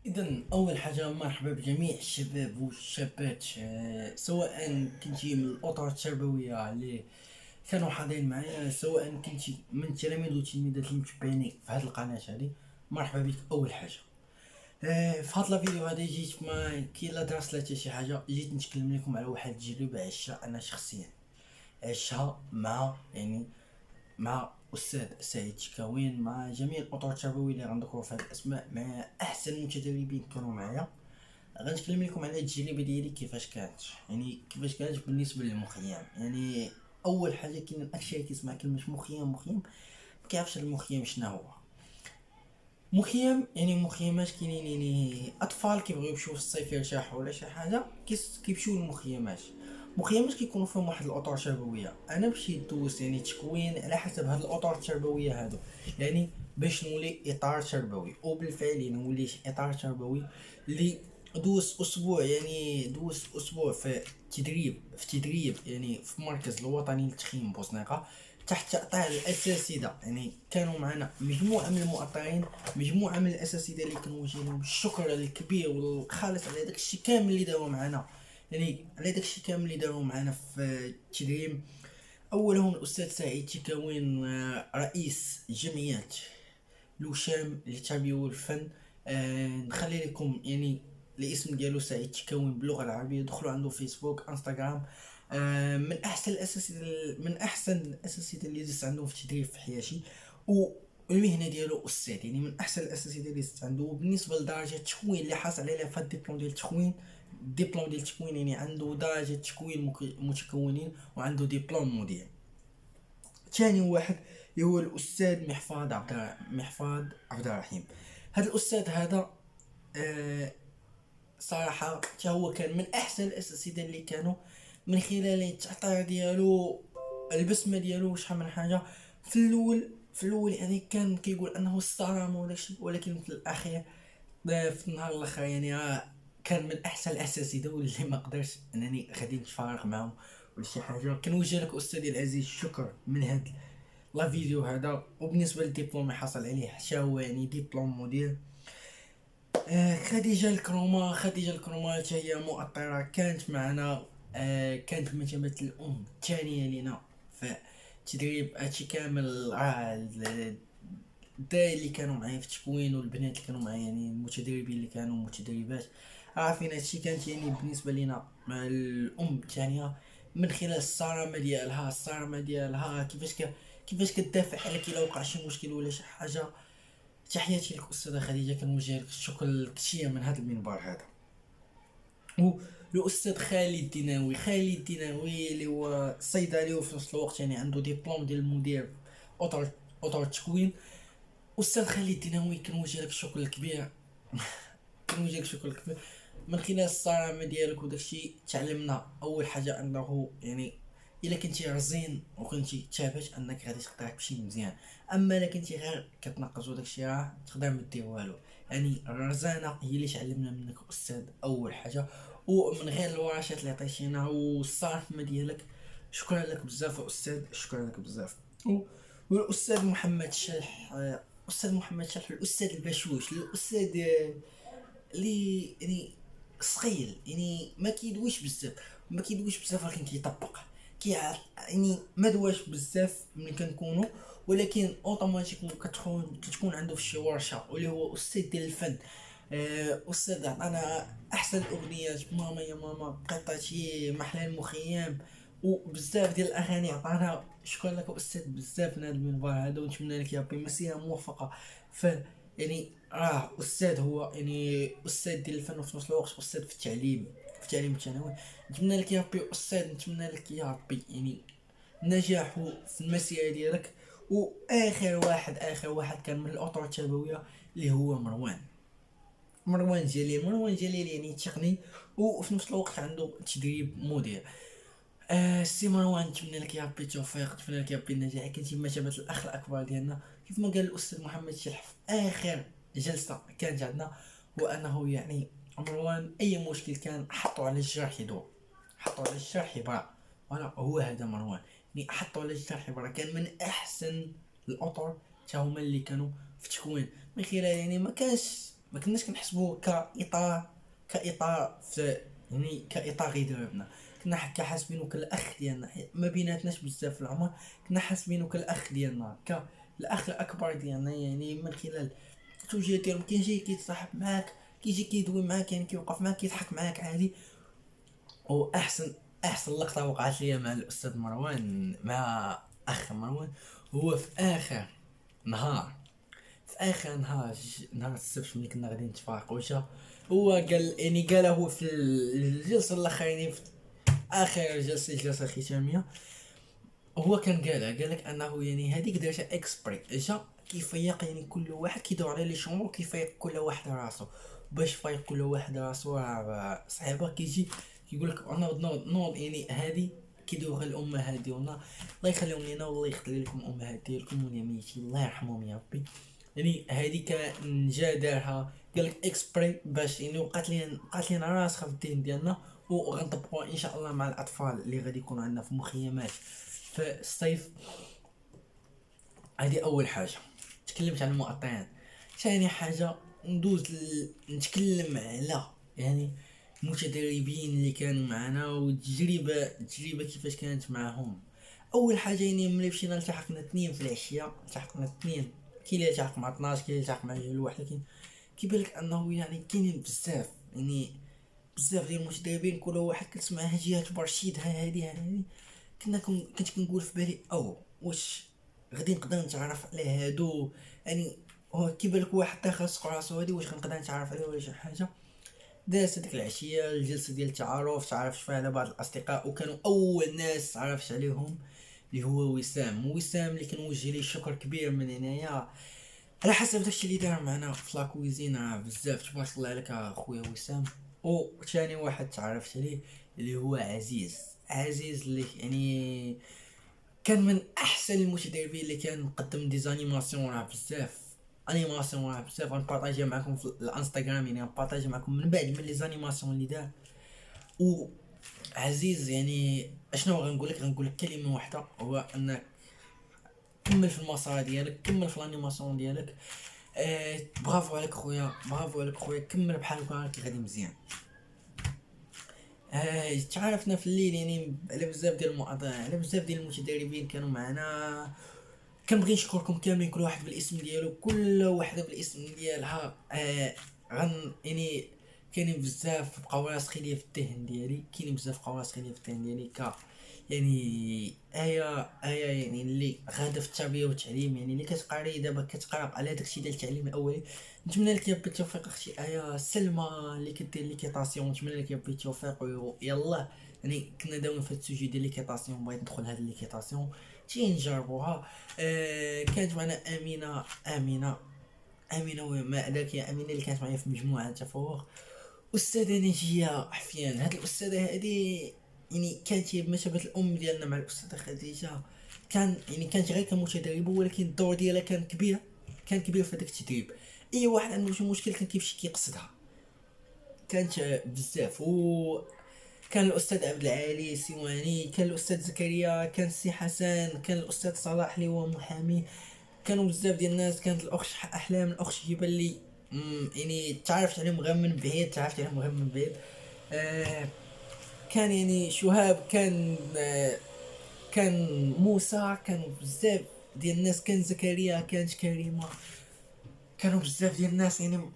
إذا أول حاجة مرحبا بجميع الشباب والشابات، سواء كنتي من الأطر التربوية اللي كانوا حاضرين معايا، سواء كنتي من التلاميذ والتلميذات المتبعين في هذه القناة هذه. مرحبا بك. أول حاجة، في هذا الفيديو هذا جيت ما كي لا درس لا حتى شي حاجة، جيت نتكلم لكم على واحد التجربة عشتها أنا شخصيا. عشتها مع أستاذ سعيد شكاوين، مع جميع الأطر التربوية اللي غنذكروا في هذه الأسماء، مع أحسن المتدربين كانوا معايا. غنتكلم لكم على التجربه ديالي كيفاش كانت بالنسبه للمخيم. اول حاجه، كاين الاشياء كيسمع كلمه مخيم ما كيعرفش المخيم شنو هو. مخيم مخيمات كاينين، اطفال كيبغيو يمشيو في الصيف يرتاحوا ولا شي حاجه كيمشيو للمخيمات. مخيمات كيكونوا فيهم واحد الاطر التربويه. انا مشيت دوزت تكوين على حسب هاد الاطر التربويه هادو، باش نولي اطار تربوي. وبالفعل وليت اطار تربوي اللي دوزت اسبوع في تدريب في المركز الوطني للتخييم بوسناقه، تحت تأطير الاساتذه. كانوا معنا مجموعه من المؤطرين، مجموعه من الاساتذه اللي كنوجه لهم الشكر الكبير والخالص على داك الشيء كامل اللي داروا معنا. في التدريب. اولهم الاستاذ سعيد تكاوين، رئيس جمعيه لوشام للتربيه والفن. نخلي لكم الاسم ديالو سعيد تكاوين باللغه العربيه، دخلوا عنده فيسبوك انستغرام. من احسن الاساتذه اللي دزت عندهم في التدريب في حياتي. والمهنه ديالو استاذ، من احسن الاساتذه اللي دزت عنده. وبالنسبه لدرجه التكوين اللي حاصل عليها في الدبلوم ديال التكوين، عنده درجه تكوين متكونين، وعنده دبلوم مدير. ثاني واحد اللي هو الاستاذ محفاظ عبد الرحيم. هذا الاستاذ هذا صراحه حتى هو كان من احسن الاساتذه اللي كانوا، من خلال التعطير ديالو، البسمه ديالو، شحال من حاجه. في الاول كان كيقول انه الصرامه ولا شيء، ولكن في الاخير، في النهار الاخر كان من احسن الاساتذه، واللي ما قدرش انني غادي نتفارق معهم ولا شي حاجه. كنوجه لك استاذي العزيز الشكر من هذا لا فيديو هذا. وبالنسبه للدبلوم اللي حصل عليه حتى هو دبلوم مدير. خديجه الكروما حتى هي مؤطره، كانت معنا. كانت بمثابه الام الثانيه لنا في التدريب. هادشي كامل الدراري اللي كانوا معايا في التكوين والبنات اللي كانوا معايا، المتدربين اللي كانوا متدربات، عارفين هادشي. كانت بالنسبه لنا مع الام الثانيه، من خلال الصرامه ديالها كيفاش كتدافع عليك الا وقع شي مشكل ولا شي حاجه. تحياتي لك استاذه خديجه، كنوجه لك الشكر الكثير من هذا المنبر هذا. والاستاذ خالد الديناوي اللي هو صيدلي، وفي نفس الوقت عنده ديبلوم ديال المدير اطر التكوين. استاذ خالد الديناوي كنوجه لك الشكر الكبير. من خلال الصرامه ديالك وداكشي تعلمنا اول حاجه انه الا كنتي رزين وكنتي ثابت انك غادي تقدر تمشي مزيان. اما الا كنتي غير كتنقص وداكشي راه تقدر ما دير والو. الرزانه هي اللي تعلمنا منك استاذ اول حاجه. ومن غير الورشات اللي عطيتينا والصرامه ديالك، شكرا لك بزاف استاذ، شكرا لك بزاف. والاستاذ محمد شلح، الاستاذ البشوش، الاستاذ اللي ثقيل، ما كيدويش بزاف ولكن كيطبق. كيعرف ما دواش بزاف ملي كنكونوا، ولكن اوتوماتيكمون كتكون عنده في شي ورشه. واللي هو استاذ ديال الفن. استاذ عطانا احسن الاغنيات، ماما يا ماما، قطتي، محلى المخيم، وبزاف ديال الاغاني عطانا. شكرا لك استاذ بزاف من هذا المنبر هذا، ونتمنى لك يا ربي مسيره موفقه. ف استاذ هو استاذ ديال الفن، وفي نفس الوقت استاذ في التعليم الثانوي. نتمنى لك يا ربي استاذ، نتمنى لك يا ربي نجاح في المسيره ديالك. واخر واحد كان من الاطر التربويه اللي هو مروان جليل تقني، وفي نفس الوقت عنده تدريب مدير. سي مروان، نتمنى لك يا ربي التوفيق، نتمنى لك يا ربي النجاح. كنتي بمثابه الاخ الاكبر ديالنا، كيف ما قال الاستاذ محمد شلح في اخر جلسه كانت عندنا، هو انه مروان اي مشكل كان حطوا على الجرح يدور، حطوا على الجرح يبرع. وانا هو هذا مروان، حطوا على الجرح يبرع. كان من احسن الاطر تا هما اللي كانوا في التكوين، من خلال ما كانش ما كناش كنحسبوه كاطار في يعني كاطار غير دربنا. كنا حكا حاسبينه كالاخ ديالنا، ما بيناتناش بزاف في العمر، كنا حاسبينه كالاخ ديالنا، كالاخ الاكبر ديالنا. يعني من خلال التوجيه ديالو كيجي كيتصاحب معاك، كيجي كيدوي معاك، يعني كيوقف معاك كيضحك معاك عادي. واحسن لقطه وقعت لي مع الاستاذ مروان، مع اخ مروان، هو في اخر نهار، نهار السبت ملي كنا غادي نتفارقوا. هو قال يعني قال هو في الجلسه الاخرانيه، في اخر جلسه، الجلسه الختاميه، هو كان قال لك انه يعني هذيك دارتها اكسبري، جا كيفيق يعني كل واحد كيدور على لي شعور، كيفيق كل واحد راسو. باش فايق كل واحد راسو راه صعيبه. كيجي كيقول لك انا نوض يعني هذه كيدوها الامهات ديالنا، الله يخليهم لينا والله يخلي لكم الامهات ديالكم واليميتين الله يرحمهم يا ربي. يعني هذه كان جا دارها قال لك اكسبري باش يعني وقعت لينا راسخه في الدين ديالنا، وغنطبقوها ان شاء الله مع الاطفال اللي غادي يكونوا عندنا في مخيمات في الصيف. هذه اول حاجه. تكلمت عن المؤطرين. ثاني حاجه نتكلم على يعني المتدربين اللي كانوا معنا، والتجربه كيفاش كانت معهم. اول حاجه يعني ملي مشينا التحقنا اثنين في العشيه، التحقنا اثنين، كاين اللي التحق مع 12، كاين اللي التحق مع جيل واحد، لكن كيبان لك انه يعني كاينين بزاف، يعني بزاف ديال المتدربين كل واحد كتسمعها جهات برشيد هذه. كنت كنقول في بالي او واش غادي نقدر نتعرف على هادو، يعني هو كيبان لك واحد داخل سق راسو هادي واش غنقدر نتعرف عليه ولا شي حاجه. دازت ديك العشيه الجلسه ديال التعارف، تعرفت فيها على بعض الاصدقاء، وكانوا اول ناس تعرفت عليهم اللي هو وسام اللي كنوجه ليه شكر كبير من هنايا على حسب داكشي اللي دار معنا في لاكويزين. بزاف تبارك الله عليك اخويا وسام. وثاني واحد تعرفت عليه اللي هو عزيز اللي يعني كان من احسن المتدربين اللي كان مقدم دي زانيماسيون راه بزاف، غنبارطاجيها معكم في الانستغرام، يعني غنبارطاجي معكم من بعد من لي زانيماسيون اللي دار. وعزيز يعني اشنو غنقول لك كلمه واحده، هو انك كمل في المسار ديالك، كمل في الانيماسيون ديالك. برافو عليك خويا، كمل بحال هكا غادي مزيان. تعرفنا في الليل يعني على بزاف ديال على بزاف ديال المتدربين كانوا معنا. كنبغي نشكركم كاملين، كل واحد بالاسم ديالو، كل وحده بالاسم ديالها. يعني كاينين بزاف بقاو راسخين ليا في الذهن ديالي، يعني يعني اللي غاده في التربيه والتعليم، يعني اللي كتقري دابا كتقرا على داكشي ديال التعليم الاولي. نتمنى لك يا ربي التوفيق اختي سلمى اللي كدير ليكيطاسيون، نتمنى لك يا ربي التوفيق ويلا. يعني كنا داويين في هاد السوجي ديال ليكيطاسيون، بغيت ندخل هاد ليكيطاسيون تي نجربوها. كانت معنا امينه وما ادراك يا امينه اللي كانت معايا في مجموعه التفوق. استاذه نجيه حفيان، هاد الاستاذه هادي يعني كانت هي بمثابه الام ديالنا مع الاستاذه خديجه. كانت غير كمتدربه، ولكن الدور ديالها كان كبير في هذاك التدريب. اي واحد عنده شي مشكل كان كيمشي كيقصدها، كانت بزاف. كان الاستاذ عبد العالي السيواني، كان الاستاذ زكريا، كان السي حسن، كان الاستاذ صلاح اللي هو محامي، كانوا بزاف ديال الناس. كانت الاخت احلام، الاخت شيبه اللي يعني تعرفت عليهم غير من بعيد. كان يعني شهاب، كان موسى، كانوا بزاف ديال الناس، كان زكريا، كانت كريمه، كانوا بزاف ديال الناس يعني.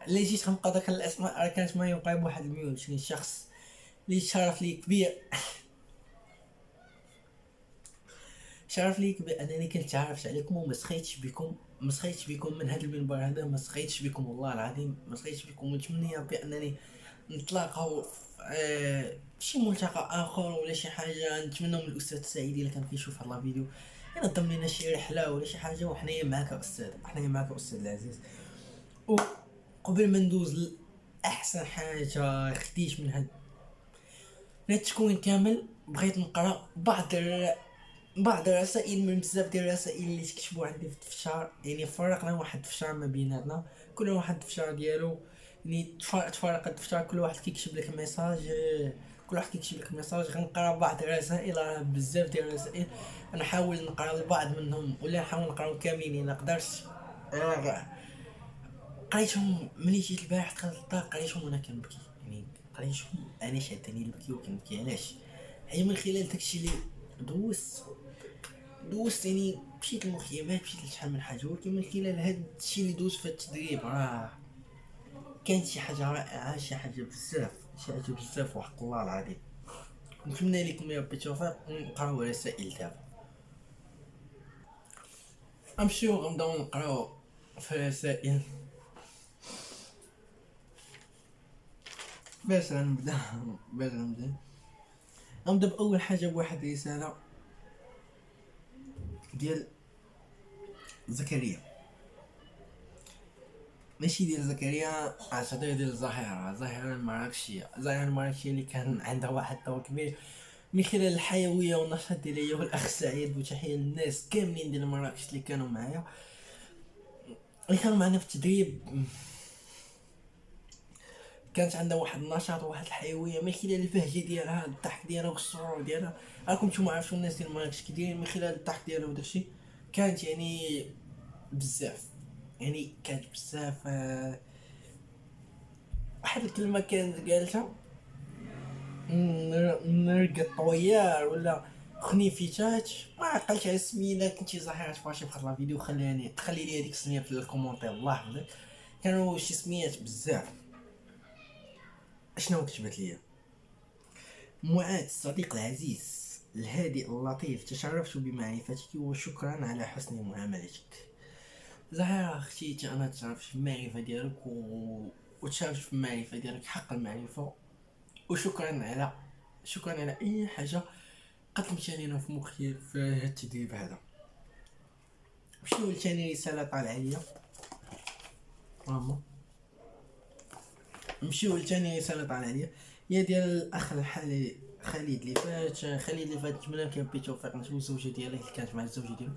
اللي جيت غنبقى داك الاسماء راه كانت ما يقارب واحد 120 شخص. اللي شرف ليك بانني كنت تعرفت عليكم وما سخيتش بكم من هذا المنبر هذا، ما سخيتش بكم والله العظيم، ما سخيتش بكم. ونتمنى بانني نتلاقاو في شي ملتقى اخر ولا شي حاجه. نتمنى من الاستاذ سعيد اللي كان كيشوف هذا الفيديو ينظم لنا شي رحله ولا شي حاجه، وحنايا معاك استاذ العزيز. وقبل ما ندوز لاحسن حاجه خديت من التكوين كامل، بغيت نقرا بعض الرسائل من بزاف ديال الرسائل اللي تكتبوا عندي في الدفتر. يعني فرقنا واحد الدفتر ما بيناتنا، كل واحد الدفتر ديالو. يعني تفارق الدفتر، كل واحد كيكتب لك ميساج. غنقرا بعض الرسائل، راه بزاف ديال الرسائل. نحاول نقرا البعض منهم ولا نحاول نقراهم كاملين، ما نقدرش. قريتهم ملي جيت البارح دخلت للدار قريتهم وانا كنبكي، يعني قريتهم انا شادني البكي وكنبكي. علاش؟ حيت من خلال داكشي اللي دوزت يعني مشيت للمخيمات، مشيت لشحال من حاجه، ولكن من خلال هاد الشيء اللي دوزت في التدريب كانت شي حاجه رائعه، شي حاجه بزاف وحق الله العظيم. نتمنى لكم يا ربي التوفيق ونقراو رسائل دابا. نمشيو غنبداو نقراو في رسائل. باش غنبدا بأول حاجة بواحد رسالة ديال زكريا، ماشي ديال زكريا عشان ديال الظاهرة المراكشية اللي كان عندها واحد الدور كبير من خلال الحيوية والنشاط ديالي، والأخ سعيد، وتحية للناس كاملين ديال مراكش اللي كانوا معايا في التدريب. كانت عندها واحد النشاط وواحد الحيويه من خلال البهجه ديالها، الضحك ديالها والسرور ديالها. راكم نتوما عارفين الناس ديال مراكش كي دايرين من خلال الضحك ديالها وداكشي. كانت يعني بزاف، يعني كانت بزاف. واحد الكلمه كانت قالتها نرقد طويار ولا خنيفيتات، ما عقلتش على السميه. كنتي ظاهره فاشي بخاطر لا فيديو خلي لي هذيك السميه في الكومونتير، الله يحفظك. كانوا شي سميات بزاف. اشنو كتبت ليا؟ معاذ الصديق العزيز الهادئ اللطيف، تشرفت بمعرفتك وشكرا على حسن معاملتك. زهرة اختي، انا تشرفت في المعرفة ديالك وتشرفت في المعرفة ديالك حق المعرفة، شكرا على اي حاجة قدمتها لنا في مخي في هذا التدريب هذا. مشيو لثاني رسالة طالعة ليا هي ديال الاخ الحالي خالد اللي فات. نتمنى لك يا ربي التوفيق انت والزوجه ديالك اللي كانت مع الزوجه ديالو.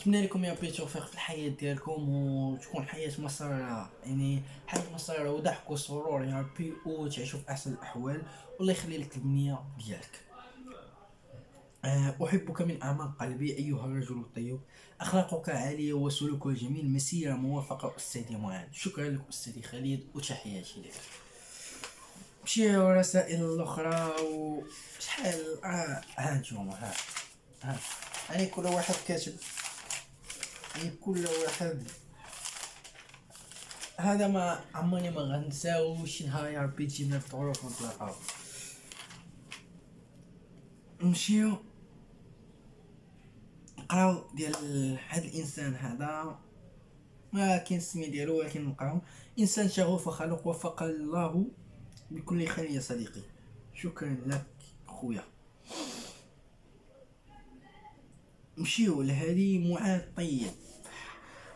نتمنى لكم يا ربي التوفيق في الحياه ديالكم، وتكون حياه مسرره، يعني حياه مسرره وضحك وسرور يا ربي، وتعيشوا في احسن الاحوال، والله يخلي لك البنيه ديالك. أحبك من أعماق قلبي أيها الرجل الطيب، أخلاقك عالية وسلوكك جميل، مسيرة موفقة أستاذي معاذ. شكرا لك أستاذي خالد وتحياتي لك. مشيو الرسائل الأخرى وشحال هانتوما يعني كل واحد كاتب، يعني كل واحد هذا ما عمرني ما غنساو. شي نهار يا ربي تجينا في الظروف ونتلاقاو. نمشيو نقراو ديال هاد الانسان هذا، ما كاين السميه ديالو ولكن نقراو. انسان شغوف وخلوق وفق الله بكل خير يا صديقي. شكرا لك خويا. نمشيو لهادي معاذ طيب،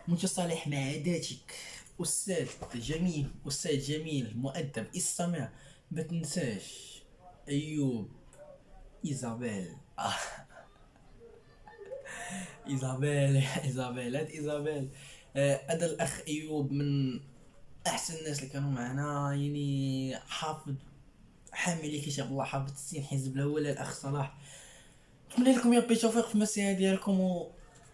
متصالح مع عاداتك، استاذ جميل مؤدب استمع ما تنساش. ايوب ايزابيل ايزابيل. هذا الاخ ايوب من احسن الناس اللي كانوا معنا، يعني حامل كتاب الله، حافظ 60 حزب له. ولا الاخ صلاح، نتمنى لكم يا ربي التوفيق في المسيره ديالكم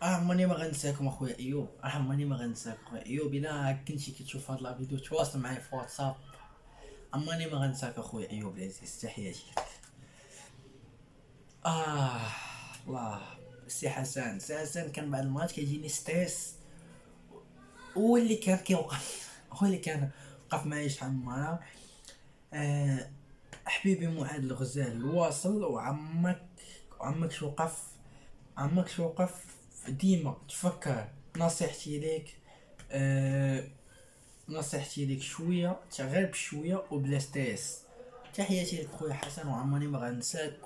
عمرني ما غنساكم اخويا ايوب، عمرني ما غنساك اخويا ايوب. الا كنتي كتشوف هاد لا فيديو تواصل معايا في واتساب، عمرني ما غنساك اخويا ايوب العزيز. تحياتي لك. الله. سي حسن كان بعد الماتش كيجيني ستريس، هو اللي كان وقف معايا شحال من مره. حبيبي معاذ الغزال الواصل، وعمك شوقف ديما تفكر. نصيحتي ليك شويه غير بشويه وبلا ستريس. تحياتي لك خويا حسن، وعمرني ما غنساك،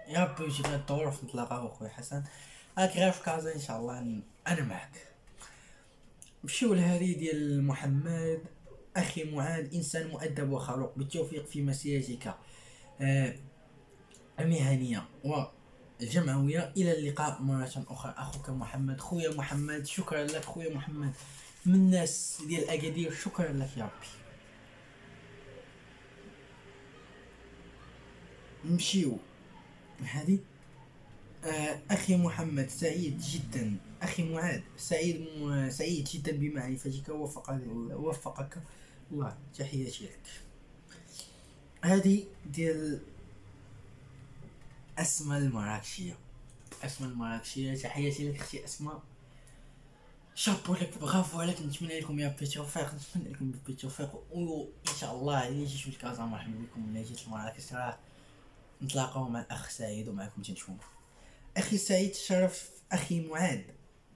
يا ربي يجينا الظروف نتلاقاو خويا حسن. راك غير في كازا ان شاء الله، انا معك. مشيو لهذه ديال محمد اخي معاذ، انسان مؤدب وخلوق، بالتوفيق في مسيرتك المهنيه والجمعويه. الى اللقاء مره اخرى اخوك محمد. خويا محمد شكرا لك خويا محمد، من الناس ديال اكادير، شكرا لك يا ربي. نمشيو هذه أخي محمد، سعيد جدا. أخي معاذ، سعيد جدا بمعرفتك، وفقك الله. تحياتي لك. هذه ديال أسماء المراكشية. أسماء المراكشية، تحياتي لك أختي أسماء. شابو لك، برافو عليك. نتمنى لكم يا ربي التوفيق، نتمنى لكم يا ربي التوفيق، وإن شاء الله إلا جيتو لكازا مرحبا بكم، إلا جيت لمراكش راه نتلاقاو مع الأخ سعيد ومعكم تنشوفو. أخي سعيد، تشرف. أخي معاذ،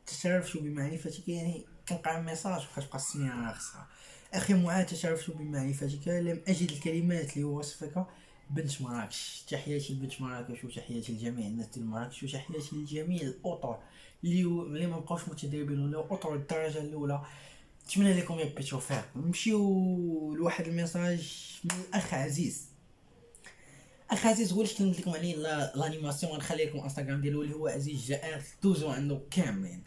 تشرفت بمعرفتك. يعني كنقرا ميساج وكتبقى السمية خصها. أخي معاذ، تشرفت بمعرفتك، لم أجد الكلمات لوصفك. بنت مراكش، تحياتي لبنت مراكش، وتحياتي لجميع الناس ديال مراكش، وتحياتي لجميع الأطر اللي ما بقاوش متدربين، ولا أطر الدرجة الأولى. نتمنى لكم يا ربي التوفيق. نمشيو لواحد الميساج من الأخ عزيز. اخ عزيز، هو اللي كلمت لكم عليه لانيماسيون، غنخلي لكم انستغرام ديالو اللي هو عزيز جائر، دوزو عنده كاملين.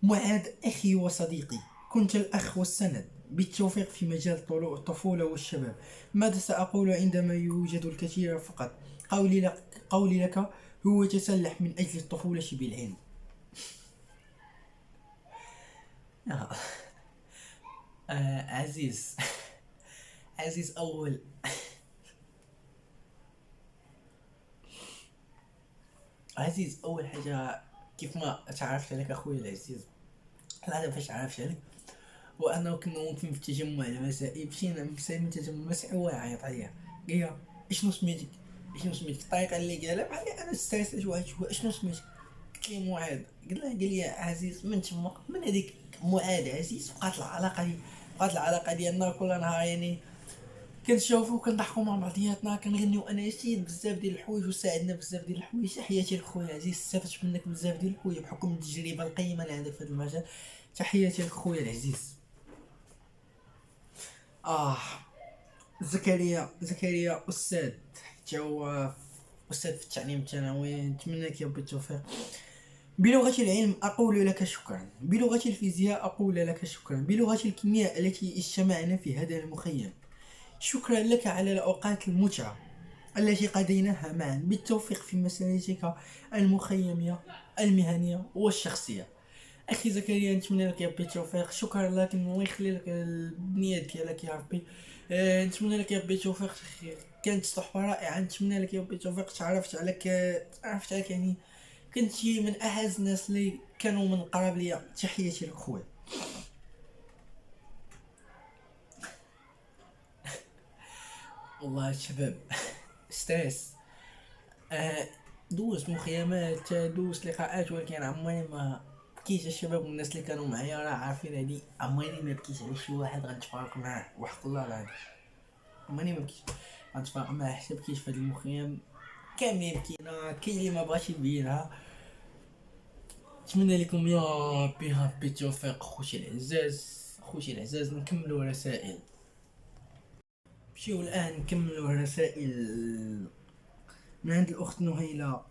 معاذ اخي وصديقي، كنت الاخ والسند، بالتوفيق في مجال الطفولة والشباب. ماذا سأقول عندما يوجد الكثير فقط؟ قولي لك هو تسلح من أجل الطفولة بالعلم. آه. عزيز عزيز، أول حاجة، كيف ما تعرفت عليك أخويا العزيز، العادة فاش عرفت عليك وانه كنا واقفين في التجمع المسائي، مشينا من التجمع المسائي، هو يعيط عليا، قال لي اشنو سميتك الطريقه اللي قالها بحال انا استرسلت واحد شويه. اشنو سميتك؟ قلت لي معاذ. قال لي عزيز. من تما، من هذيك معاذ عزيز، بقات العلاقه ديالنا كل نهار يعني كنشوفو وكنضحكو مع بعضياتنا، كنغنيو اناشيد بزاف ديال الحوايج، وساعدنا بزاف ديال الحوايج. تحياتي لخويا عزيز، استفدت منك بزاف ديال الحوايج بحكم التجربه القيمه اللي عندك في هذا المجال. تحياتي لخويا العزيز. آه. زكريا أستاذ، حتى هو أستاذ في التعليم الثانوي. نتمنى لك يا ربي التوفيق. بلغة العلم أقول لك شكرا، بلغة الفيزياء أقول لك شكرا، بلغة الكيمياء التي اجتمعنا في هذا المخيم، شكرا لك على الأوقات المتعة التي قضيناها معا. بالتوفيق في مسيرتك المخيمية، المهنية والشخصية. اخي زكريا، نتمنى لك يا ربي التوفيق. شكرا لك، الله يخلي لك البنيه ديالك يا ربي. نتمنى لك يا ربي التوفيق. كانت صحبه رائعه، نتمنى لك يا ربي التوفيق. تعرفت عليك يعني كنتي من اعز الناس اللي كانوا من قراب ليا. تحياتي لك خويا. والله الشباب ستريس. آه دوزت مخيمات، دوزت لقاءات، ولكن عمري ما بكيت. الشباب والناس اللي كانوا معايا راه عارفين هادي، عمري ما بكيت على شي واحد غنتفارق معاه، وحق الله العظيم عمري ما بكيت غنتفارق معاه حتى بكيت في هاد المخيم. كاملين بكينا، كاين اللي ما بغاش يبينها. نتمنى لكم يا ربي التوفيق. خوتي العزاز، نكملوا رسائل. نمشيو الان نكملوا رسائل من عند الاخت نهيله.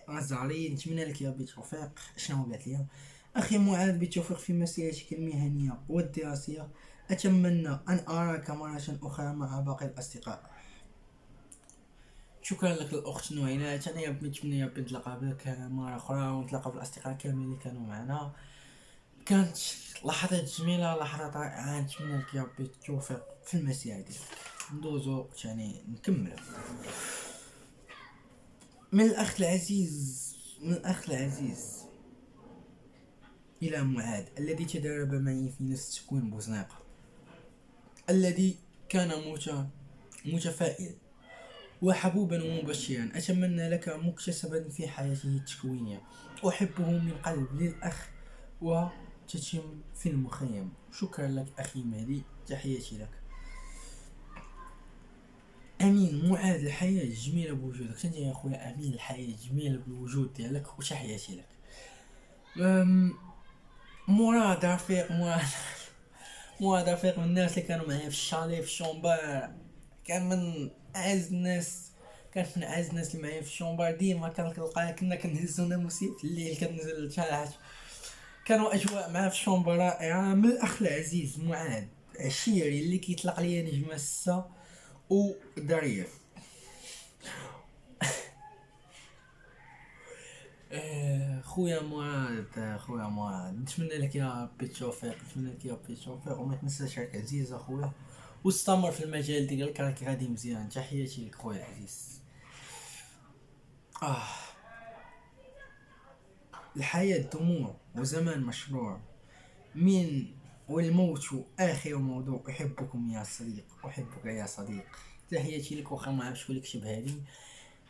غزالي، نتمنى لك يا ربي التوفيق. شنو قالت لي؟ اخي معاذ، بالتوفيق في مسيرتك المهنيه والدراسيه. اتمنى ان اراك مره اخرى مع باقي الاصدقاء. شكرا لك الاخت نهيله. انا يا ربي نتمنى يا ربي نتلاقى بك مره اخرى، ونتلاقى بالاصدقاء كاملين اللي كانوا معنا. كانت لحظات جميله، لحظات رائعه. نتمنى لك يا ربي التوفيق في المسيره ديالك. ندوزو يعني نكمل من الأخ العزيز إلى معاذ، الذي تدرب معي في نفس تكوين بوزناقة، الذي كان متفائل وحبوبا ومبشرا. أتمنى لك مكتسبا في حياته التكوينية. أحبه من قلب للأخ، وتتم في المخيم. شكرا لك أخي مهدي، تحياتي لك. امين. معاذ، الحياة جميلة بوجودك. انت يا خويا امين، الحياة جميلة بالوجود ديالك، وتحياتي لك. مراد رفيق، من الناس اللي كانوا معايا في الشالي في الشومبار. كان من اعز الناس اللي معايا في الشومبار. ديما كنا كنهزو ناموسي في الليل، كنزل لتحت. كانوا اجواء معاه في الشومبار رائعة. من الاخ العزيز معاذ، عشيري اللي كيطلق ليا نجمة السا وظريف. خويا معاذ، خويا معاذ، نتمنى لك يا ربي التوفيق، نتمنى لك يا ربي التوفيق، وما تنساش راك عزيز اخويا، واستمر في المجال ديالك راك غادي مزيان. تحياتي لك خويا العزيز. آه الحياة دموع وزمان مشروع، من والموت آخر موضوع، أحبكم يا صديق، أحبك يا صديق. تحياتي لك، واخا ما عرفتش لك شبه هادي،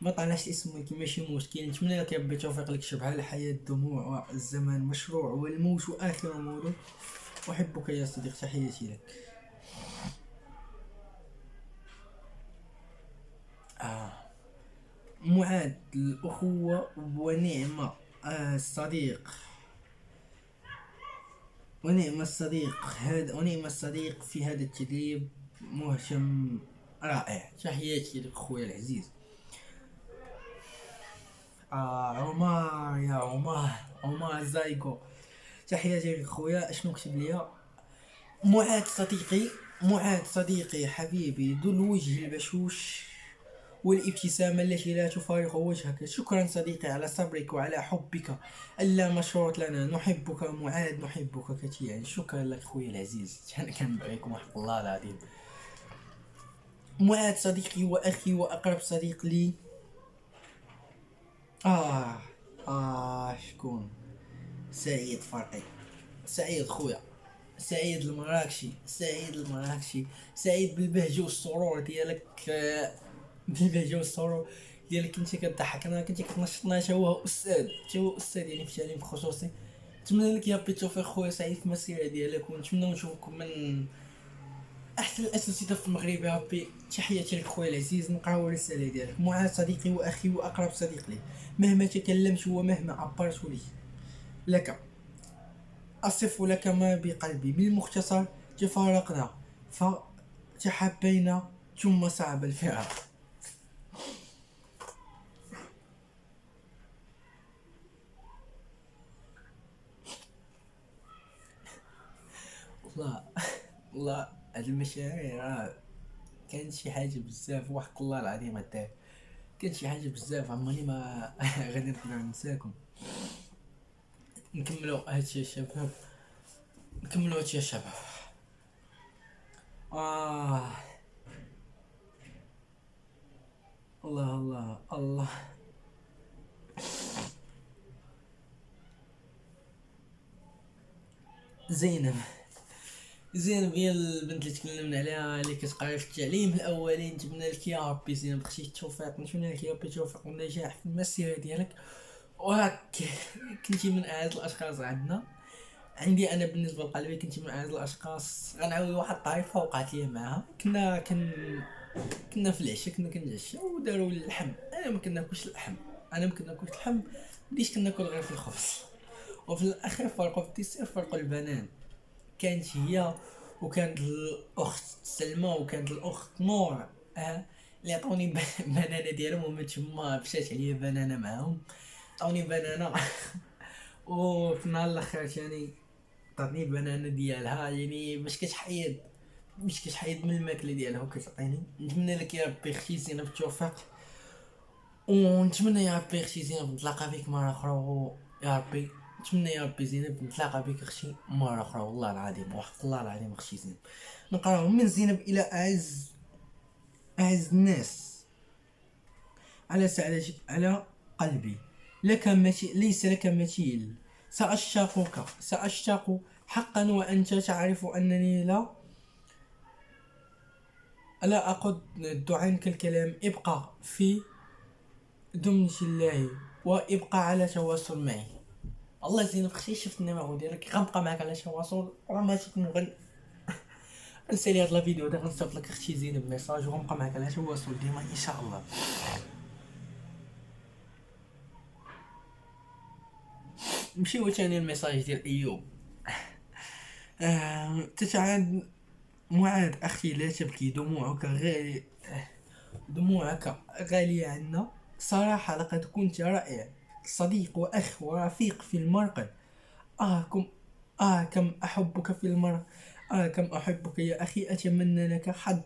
ما طلعش اسمه ولكن ماشي مشكل. نتمنى لك ربي توفيق لك شبه الحياة دموع والزمان مشروع والموت آخر موضوع، أحبك يا صديق. تحياتي لك. معاد الأخوة ونعمة الصديق، ونعم الصديق هذا، ونعم الصديق في هذا التدريب، مهتم رائع. تحياتي لك خويا العزيز. عمر يا عمر، عمر زايكو، تحياتي لك خويا. اشنو كتب ليا؟ معاد صديقي، معاد صديقي حبيبي ذو الوجه البشوش والابتسامة التي لا تفارق وجهك، شكرا صديقي على صبرك وعلى حبك اللا مشروط لنا، نحبك معاد، نحبك كثيرا. شكرا لك خويا العزيز، انا كنبغيكم وحق الله العظيم. معاد صديقي واخي واقرب صديق لي. شكون؟ سعيد فرقي، سعيد خويا، سعيد المراكشي، سعيد المراكشي، سعيد بالبهجة والسرور ديالك، بالبهجة والسرور ديالك، كنتي كضحكنا، كنتي كتنشطنا. تا هو استاذ، تا هو استاذ يعني في التعليم الخصوصي. نتمنى لك يا ربي التوفيق خويا سعيد في المسيرة ديالك، ونتمنى نشوفكم من احسن الاساتذه في المغرب يا ربي. تحياتي لك خويا العزيز. نقراو الرساله ديالك. معاذ صديقي واخي واقرب صديق لي، مهما تكلمت ومهما عبرت لي لك اصف لك ما بقلبي. بالمختصر، تفارقنا فتحبينا ثم صعب الفراق. والله والله هاد المشاعر راه كانت شي حاجه بزاف، وحق الله العظيم هدا كانت شي حاجه بزاف، عمرني ما غادي نقدر ننساكم. نكملوا هادشي يا شباب، نكملوا هادشي يا شباب. آه الله الله الله. زينب، زينب هي البنت اللي تكلمنا عليها، اللي كتقرا في التعليم الاولي. نتمنى لك يا ربي زينب اختي التوفيق، نتمنى لك يا ربي التوفيق والنجاح في المسيره ديالك. وراك كنتي من اعز الاشخاص عندنا، عندي انا بالنسبه لقلبي كنتي من اعز الاشخاص. غنعاود واحد الطريفه وقعت لي معاها. كنا في العشاء، كنا كنتعشى وداروا اللحم، انا ما كناكلش اللحم، انا ما كناكلش اللحم، بديت كناكل غير في الخبز. وفي الاخير فرقوا في الديسير، فرقوا البنان. كانت هي وكانت الاخت سلمى وكانت الاخت نور، اللي عطوني بنانه ديالهم، ومن تما مشات عليا بنانه معاهم، عطوني بنانه. وفي النهار الاخر يعني عطاتني بنانه ديالها، يعني باش كتحيد من الماكله ديالها وكتعطيني. نتمنى لك يا ربي اختي زينب التوفيق، ونتمنى يا ربي اختي زينب نتلاقى بك مره اخرى. يا ربي نتمنى يا ربي زينب نتلاقى بك اختي مره اخرى، والله العظيم وحق الله العظيم اختي زينب. نقراو من زينب الى اعز الناس، على سعادتك على قلبي، ليس لك مثيل. سأشتاق حقا، وأنت تعرف أنني لا أقد عنك الكلام. ابقى في دمنة الله، وابقى على تواصل معي. الله زينب اختي، شفت النمر ديالك، غنبقى معاك على تواصل، ما تكون نسالي هاد الفيديو دا، غنصيفط لك اختي زينب ميساج، وغنبقى معاك على تواصل ديما ان شاء الله. نمشيو ثاني الميساج ديال ايوب. تتعاد معاد اخي لا تبكي، دموعك غالية عنا. صراحة لقد كنت رائع، صديق واخ ورفيق في المرقد. كم كم احبك في المرء، كم احبك يا اخي. اتمنى لك حظ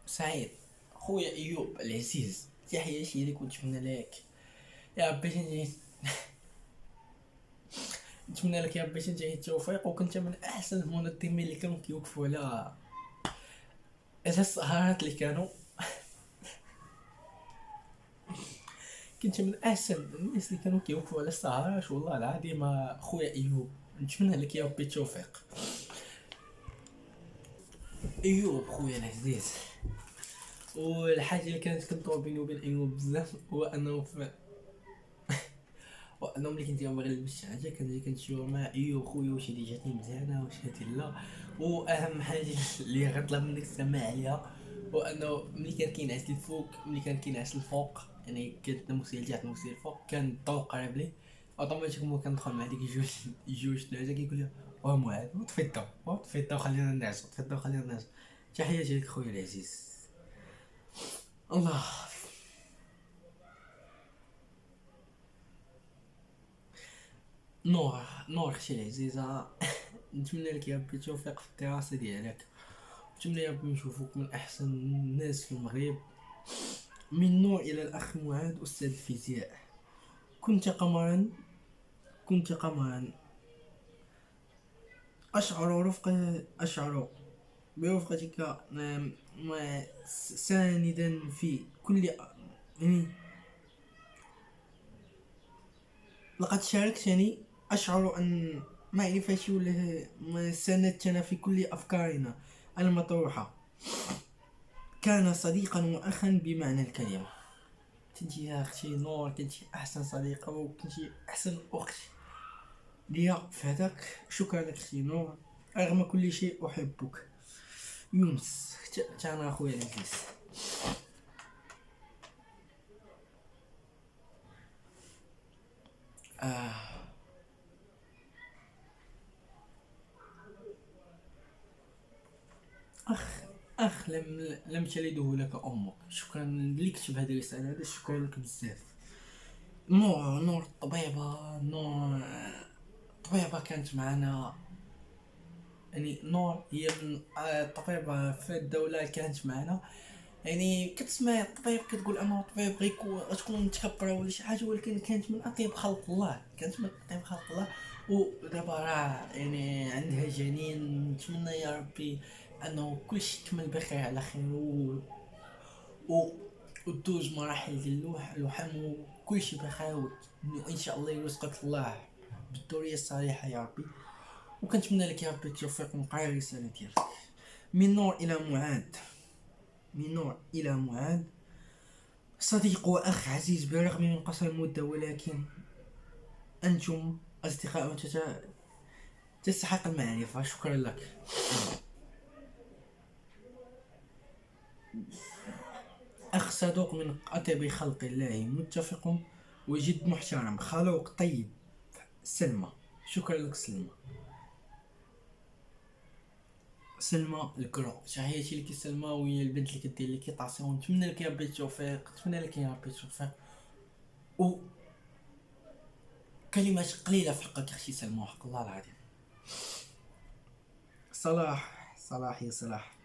سعيد. خويا ايوب العزيز، تحياتي لك ونتمنى لك يا ربي نتمنى لك يا ربي تنتهي التوفيق، وكنت من احسن المنظمين اللي كانوا كيوقفوا على السهرات اللي كانوا. كنت من احسن الناس اللي كانوا كيوقفوا على السهرات والله العظيم خويا ايوب. نتمنى لك يا ربي التوفيق ايوب خويا العزيز. والحاجه اللي كانت كندور بيني وبين ايوب بزاف هو انه وانا ملي كنت باغي نلبس شي حاجه كنجي كنتشاور مع ايوب خويا واش هادي جاتني مزيانه واش هادي لا. واهم حاجه اللي غنطلب منك السماع عليها هو انه ملي كان كينعس الفوق، ملي كان كينعس الفوق يعني كانت نموسي لتحت نموسي الفوق، كان الضو قريب لي اوتوماتيكمون كندخل مع ديك جوج ثلاثه كيقول لي معاذ طفي الضو خلينا نعس، طفي الضو خلينا نعس. تحياتي لك خويا العزيز. الله. نور اختي العزيزه. نتمنى لك يا ربي التوفيق في الدراسه ديالك، نتمنى يا ربي نشوفوك من احسن الناس في المغرب. من نور الى الاخ معاذ استاذ الفيزياء. كنت قمرا، كنت قمرا اشعر برفقتك ساندا في كل يعني لقد شاركتني أشعر أن معرفتي ولا ساندتنا في كل أفكارنا المطروحة. كان صديقا وأخا بمعنى الكلمة. كنتي يا أختي نور، كنتي أحسن صديقة وكنتي أحسن أخت ليا في هذاك. شكرا لك أختي نور، رغم كل شيء أحبك. يونس تانا أخويا العزيز. أخ لم تلده لك أمك. شكرا اللي كتب هذه الرسالة هذا، شكرا لك بزاف. نور الطبيبة، نور الطبيبة كانت معنا، يعني نور هي من الطبيبة في الدولة كانت معنا. يعني كتسمع الطبيب كتقول أنا الطبيب غتكون متكبرة ولا شي حاجة، ولكن كانت من أطيب خلق الله، كانت من أطيب خلق الله. ودابا راه يعني عندها جنين. نتمنى يا ربي انه كلشي يكمل بخير على خير و ودوز مراحل ديال اللحم وكلشي بخير، وان شاء الله يرزقك الله بالذريه الصالحه يا ربي. وكنتمنى لك يا ربي التوفيق. ونقرا الرساله ديالك. من نور الى معاذ. من نور الى معاذ، صديق واخ عزيز بالرغم من قصر المده، ولكن انتم اصدقاء تستحق المعرفه. شكرا لك. أخ صدوق من أطيب خلق الله، متفق وجد محترم، خلوق طيب. سلمى. شكرا لك سلمى. سلمى الكرو. تحياتي لك سلمى، وهي البنت اللي كدير لك طاسيون. نتمنى لك يا ربي التوفيق، نتمنى لك يا ربي التوفيق. و كلمات قليله في حقك اختي سلمى، حق الله العظيم. صلاح يا صلاح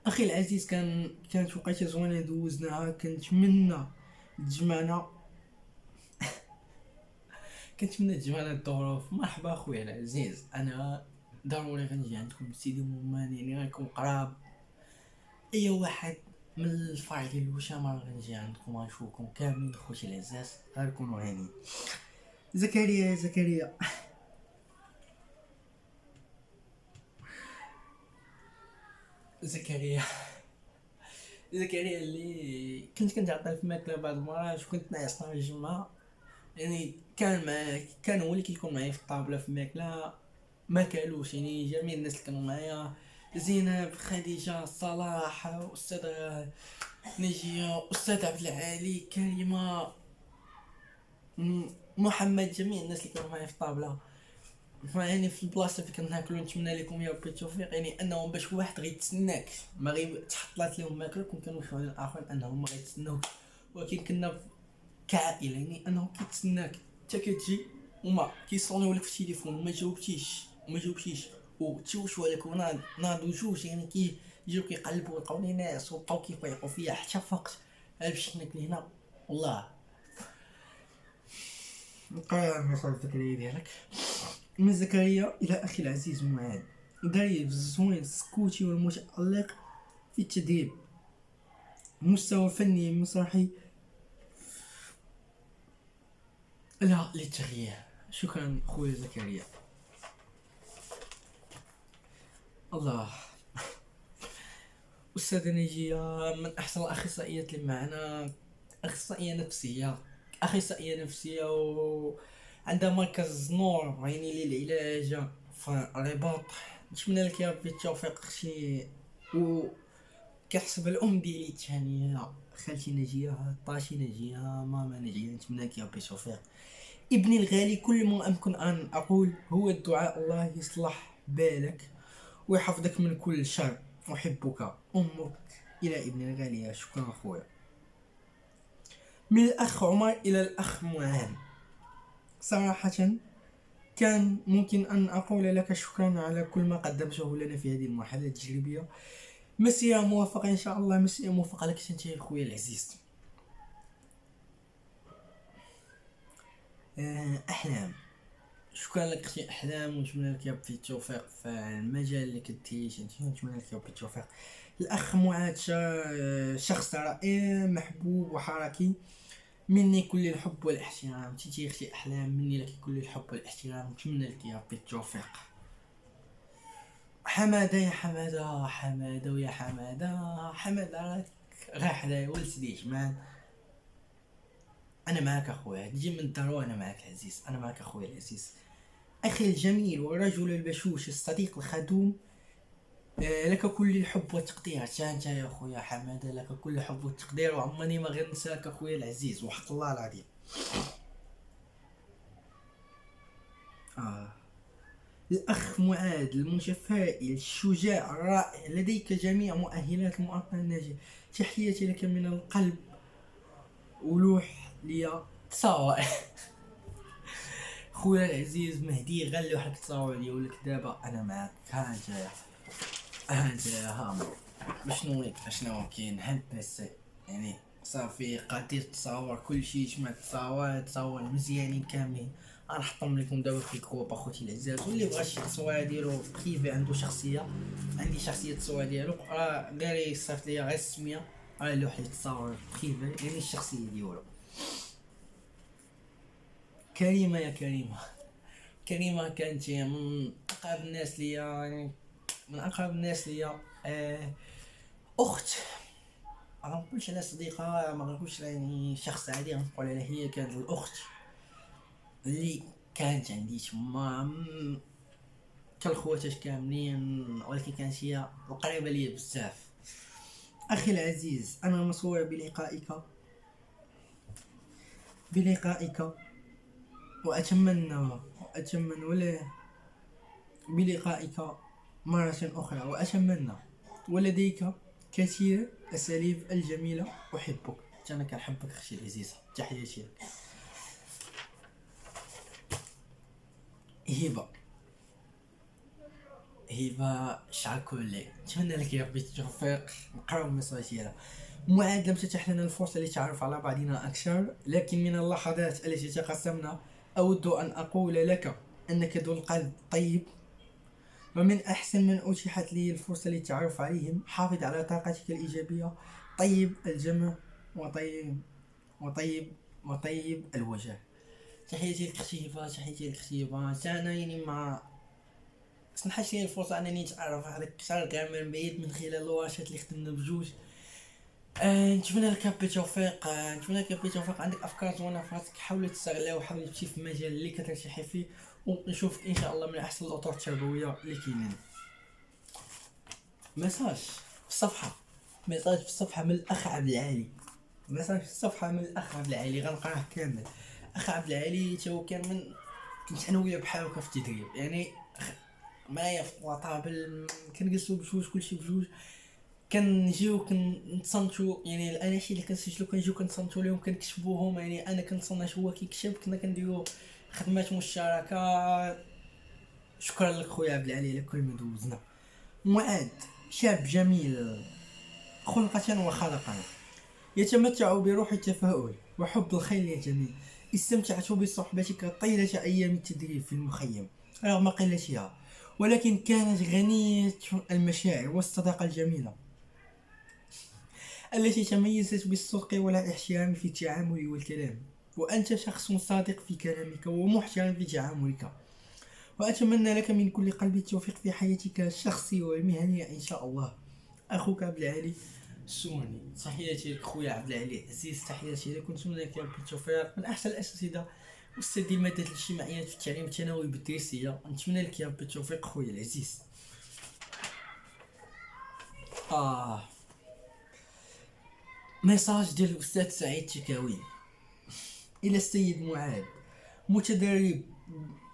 اخي العزيز، كانت وقيته زوينه دوزناها. كنتمنى تجمعنا الظروف. مرحبا اخويا العزيز، انا ضروري غنجي عندكم سيدي مومان، يعني راكم قراب. اي واحد من الفرع ديال الوشام راه غنجي عندكم غنشوفكم كاملين خوتي العزاز، غنكونوا هانيين. زكريا زكريا اللي كنت كنعطيه في الماكله بعض المرات، وكنت ناعس نهار الجمعه. يعني كان هو اللي كيكون معايا في الطابله في الماكله. ما كالوش يعني جميع الناس اللي كانوا معايا، زينب، خديجه، صلاح، استاذ نجيه، استاذ عبد العالي، كريمه، محمد، جميع الناس اللي كانوا معايا في الطابله. يعني في البلاصه اللي كناكلوا. نتمنى لكم يا ربي التوفيق، يعني انهم باش واحد غيتسناك ما تحطلات لهم ماكله. كانوا شي واحد اخرين انهم ما غيتسناوك، ولكن كنا كعائله يعني انهم كيتسناك حتى كتجي وما كيصونيو لك في التليفون، ما جاوبتيش وتشوشوا عليك وناضوا جوج، يعني كيجيو كيقلبوا يلقاوني ناس وبقاو كيفيقوا فيا حتى فقت باش ناكل هنا. والله نقرا المسار الذكري ديالك. من زكريا إلى أخي العزيز معاذ، دري الزوين السكوتي والمتألق في التدريب، مستوى فني مسرحي لا للتغيير. شكرا خويا زكريا. الله. أستاذة نجية من أحسن الأخصائيات اللي معنا، أخصائية نفسية، أخصائية نفسية وعندها مركز نور يعني للعلاج في الرباط. نتمنى لك يا ربي التوفيق اختي، و كنحسب الام ديالي الثانيه خالتي نجيه، طاشي نجيه، ماما نجيه، نتمنى لك يا ربي التوفيق. ابني الغالي، كل ما أمكن أن أقول هو الدعاء، الله يصلح بالك ويحفظك من كل شر، أحبك أمك. إلى ابني الغالي. شكرا أخويا. من الأخ عمر إلى الأخ معان، صراحة كان ممكن أن أقول لك شكرا على كل ما قدمته لنا في هذه المرحلة التجريبية. مسيرة موفقة إن شاء الله، مسيرة موفقة لك أنت يا خويا العزيز. أحلام، شكرا لك اختي احلام، ونتمنى لك يا ربي التوفيق في المجال اللي كدير انت، نتمنى لك يا ربي التوفيق. الاخ معاذ شخص رائع محبوب وحركي، مني كل الحب والاحترام. تيتي اختي احلام، مني لك كل الحب والاحترام، نتمنى لك يا ربي التوفيق. حماده يا حماده، حماده ويا حماده، حماده راك راح لا ولد مان. انا معك اخويا، تجي من الدار وانا معك العزيز، انا معك اخويا العزيز. أخي الجميل والرجل البشوش، الصديق الخدوم، لك كل الحب والتقدير. أنت يا أخويا حمادة لك كل الحب والتقدير، وعمرني ما غير نساك أخويا العزيز وحق الله العظيم. الأخ معاذ المتفائل الشجاع الرائع، لديك جميع مؤهلات المواطن الناجح، تحياتي لك من القلب. ولوح لي تصاور. خويا العزيز مهدي غير لوح لك تصاور لي، ولك دابا أنا معاك. ها أنت يا هامر، شنو كاين هاد بس يعني صافي قادر تصاور كل شيء، جمع تصاور مزيانين كاملين. غنحطهم لكم دابا في الكوب اخوتي العزاز، واللي بغى شي تصويره ديالو كيفي عنده شخصيه، عندي شخصيه التصوير ديالو، غير يصيفط ليا غير السميه على لوحه التصاور كيفي يعني الشخصيه ديالو. كريمه يا كريمه كانت من اقرب الناس ليا، يعني من اقرب الناس ليا. اخت، ما غنقولش على صديقه، ما غنقولش يعني شخص عادي، غنقول عليها هي كانت الاخت اللي كانت عندي تما كالخواتات كاملين، ولكن كانت هي القريبه ليا بزاف. اخي العزيز، انا مسرور بلقائك واتمنى ولا بلقائك مرة أخرى، وأتمنى ولديك كثير الأساليب الجميلة. أحبك. أنا كنحبك أختي العزيزة، تحياتي لك. هبة شعكولي، نتمنى لك يا ربي التوفيق. نقراو الميساج ديالها. معاذ، لم تتح لنا الفرصة للتعرف على بعضنا أكثر، لكن من اللحظات التي تقاسمنا أود أن أقول لك أنك ذو القلب طيب، ومن أحسن من أتيحت لي الفرصة للتعرف عليهم. حافظ على طاقتك الإيجابية، طيب الجمع وطيب الوجه. تحياتي لك اختي هبة. أنا يعني ما سنحش لي الفرصة أنني نتعرف عليك أكثر غير من بعيد من خلال الورشات اللي خدمنا بجوج. نتمنى لك بالتوفيق، عندك أفكار زوينة في راسك، حاول تستغلها وحاول تمشي في المجال اللي كترتاحي فيه، ونشوفك إن شاء الله من أحسن الأطر التربوية اللي كاينين. ميساج في الصفحة من الأخ عبد العالي، غنقراه كامل. أخ عبد العالي تو كان كنت أنا وياه بحال هكا في التدريب، يعني معايا في الطابل، كنجلسو بجوج كلشي بجوج، كنجيو كنتصنتو، يعني الاناشيد اللي كنسجلو كنجيو كنتصنتو ليهم كنكتبوهم، يعني انا كنتصنت هو كيكتب، كنا كنديرو خدمات مشتركه. شكرا لك خويا عبد العالي على كل ما دوزنا. معاذ شاب جميل خلقة وخلقا، يتمتع بروح التفاؤل وحب الخير يا جميل، استمتعت بصحبتك طيلة أيام التدريب في المخيم رغم قلتها، ولكن كانت غنية المشاعر والصداقة الجميلة التي تميزت بالصدق والاحترام في التعامل والكلام. وأنت شخص صادق في كلامك ومحترم في تعاملك، وأتمنى لك من كل قلبي التوفيق في حياتك الشخصية والمهنية إن شاء الله. أخوك عبد العالي السواني. تحياتي لك خويا عبد العالي عزيز، تحياتي لك، ونتمنى لك ربي التوفيق من أحسن الأساتذة أستاذ المادة الاجتماعية في التعليم الثانوي بالدراسية. نتمنى لك يا ربي التوفيق خويا العزيز. ميساج ديال الأستاذ سعيد تكاوين إلى السيد معاذ: متدرب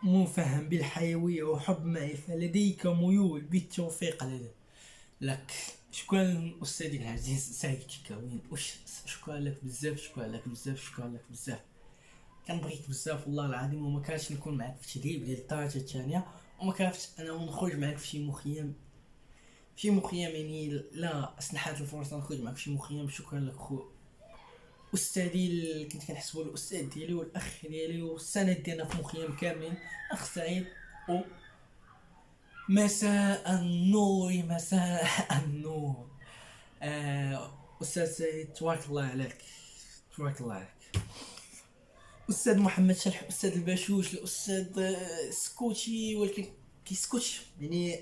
مفهم بالحيوية وحب معرفة، لديك ميول بالتوفيق لك. شكرا أستاذي العزيز سعيد تكاوين، شكرا لك بزاف، شكرا لك بزاف، شكرا لك بزاف. كنبغيك بزاف والله العظيم، وما كانش نكون معك في التدريب ديال الدرجة الثانية، وما كانش انا نخرج معك في شي مخيم يعني لا اسنحات الفرصة نخرج معك في شي مخيم. شكرا لك خو استاذي اللي كنت كنحسبو الاستاذ ديالي والاخ ديالي والسند ديالنا في مخيم كاملين. اخ سعيد و مساء النور، مساء النور. استاذ سعيد تبارك الله عليك، تبارك الله عليك. استاذ محمد شلح، استاذ الباشوش، الاستاذ سكوتي، ولكن كيسكتش يعني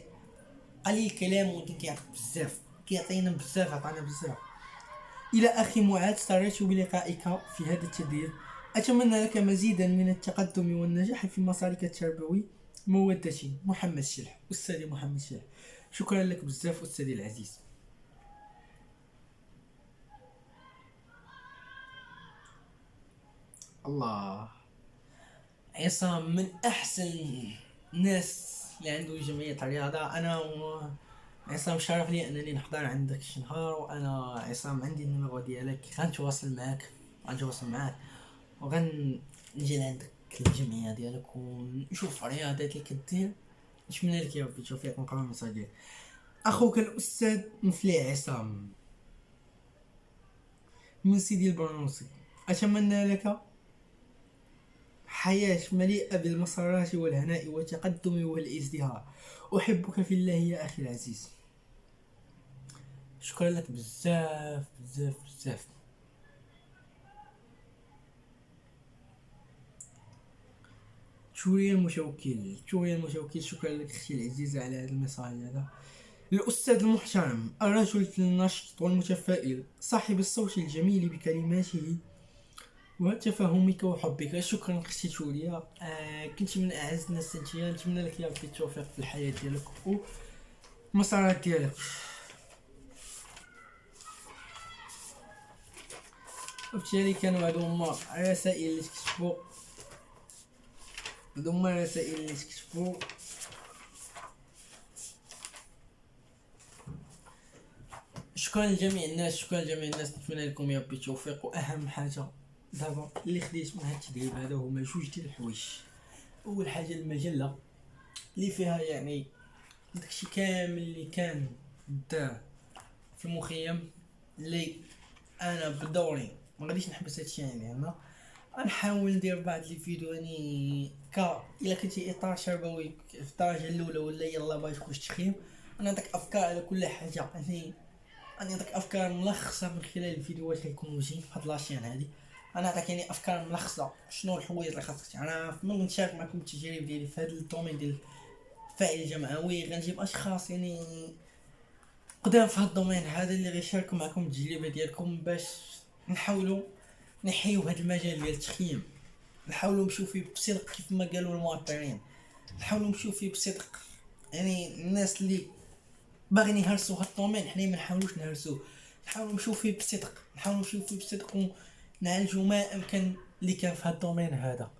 قليل كلام ولكن كيعرف بزاف، كيعطينا بزاف، عطانا بزاف. الى اخي معاذ، سررت بلقائك في هذا التدريب، اتمنى لك مزيدا من التقدم والنجاح في مسارك التربوي. مودتي محمد شلح. استاذي محمد شلح، شكرا لك بزاف استاذي العزيز. الله، عصام من احسن الناس اللي عنده جمعية الرياضة. انا عصام شرف لي انني نحضر عندك شي نهار، وانا عصام عندي النمرة ديالك، غنتواصل معك وغنجي لعندك الجمعية ديالك ونشوف الرياضات اللي كدير. نتمنى لك يا ربي التوفيق. نقرا الميساج ديالك. اخوك الاستاذ مفلح عصام من سيدي البرنوسي: اتمنى لك حياة مليئة بالمسارات والهناء والتقدم والازدهار. أحبك في الله يا أخي العزيز. شكرا لك بزاف بزاف بزاف. شوريا المتوكل، شكرا لك اختي العزيزة على هذا المساج هذا. الأستاذ المحترم، الرجل النشط والمتفائل، صاحب الصوت الجميل بكلماته وتفهمك وحبك. شكرا اختي شوريا، كنت من اعز الناس انتيا. نتمنى لك يا ربي التوفيق في الحياه ديالك والمسارات ديالك. وبالتالي كانوا هادو هما الرسائل اللي تكتبوا شكرا لجميع الناس، نتمنى لكم يا ربي التوفيق. واهم حاجه دابا اللي خديت من هاد التدريب هذا هما جوج ديال الحوايج. اول حاجه المجله اللي فيها يعني داكشي كامل اللي كان دار في المخيم، اللي انا بدوري ما غاديش نحبس هادشي يعني. انا غنحاول ندير بعض لي فيديو يعني الا كنتي اطار تربوي في الدرجه الاولى ولا يلا باغي تخش تخيم، انا نعطيك افكار على كل حاجه يعني. انا نعطيك افكار ملخصه من خلال الفيديوهات اللي يكونوا جايين في هاد لاشين هادي. انا نعطيك يعني افكار ملخصه شنو الحوايج اللي خاصك تعرف. من نشارك معكم التجارب ديالي في هذا الدومين ديال الفاعل الجمعوي، غنجيب اشخاص يعني قدام في هذا الدومين هذا اللي غيشاركوا معكم التجربه ديالكم، باش نحاولوا نحيو هذا المجال ديال التخييم. نحاولوا نمشيو فيه بصدق كيف ما قالوا المواطنين، نحاولوا نمشيو فيه بصدق يعني. الناس اللي باغيين يهرسوا هاد الدومين حنا ما نحاولوش نهرسوه، نحاولوا نمشيو فيه بصدق ونعالجوا ما امكن اللي كان في هاد الدومين هذا.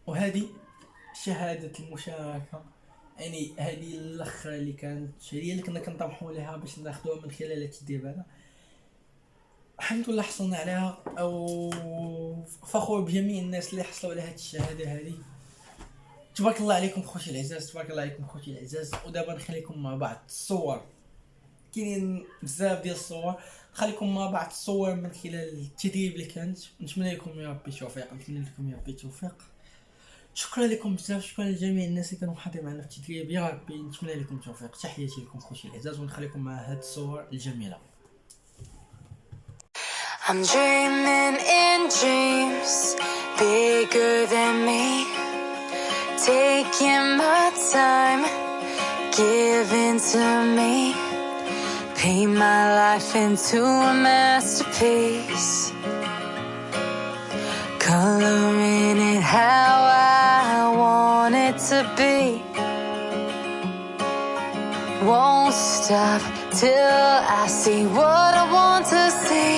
وهذه شهاده المشاركه يعني، هذه الاخرى اللي كانت هي اللي كنا كنطمحوا لها باش ناخذوها من خلال التدريب هذا. الحمد لله حصلنا عليها، او فخور بجميع الناس اللي حصلوا على هذه الشهاده هذه. تبارك الله عليكم خوتي العزاز، ودابا نخليكم مع بعض الصور كاينين بزاف ديال الصور. خليكم مع بعض الصور من خلال التدريب اللي كانت. نتمنى لكم يا ربي التوفيق، نتمنى لكم يا ربي التوفيق. شكرا لكم بزاف، شكرا لجميع الناس اللي كانوا حاضرين معنا في التدريب. يا ربي نتمنى لكم التوفيق. تحياتي لكم خوتي الاعزاز، ونخليكم مع هاد الصور الجميله. I'm dreaming in dreams bigger than me, taking my time, giving to me, paint my life into a masterpiece, coloring it how I want it to be. Won't stop till I see what I want to see.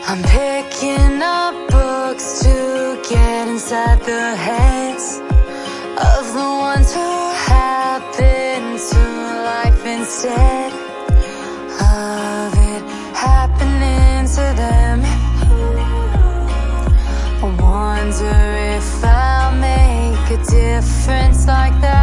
I'm picking up books to get inside the heads of the ones who happen to life instead of it happening to them. I wonder if I'll make a difference like that.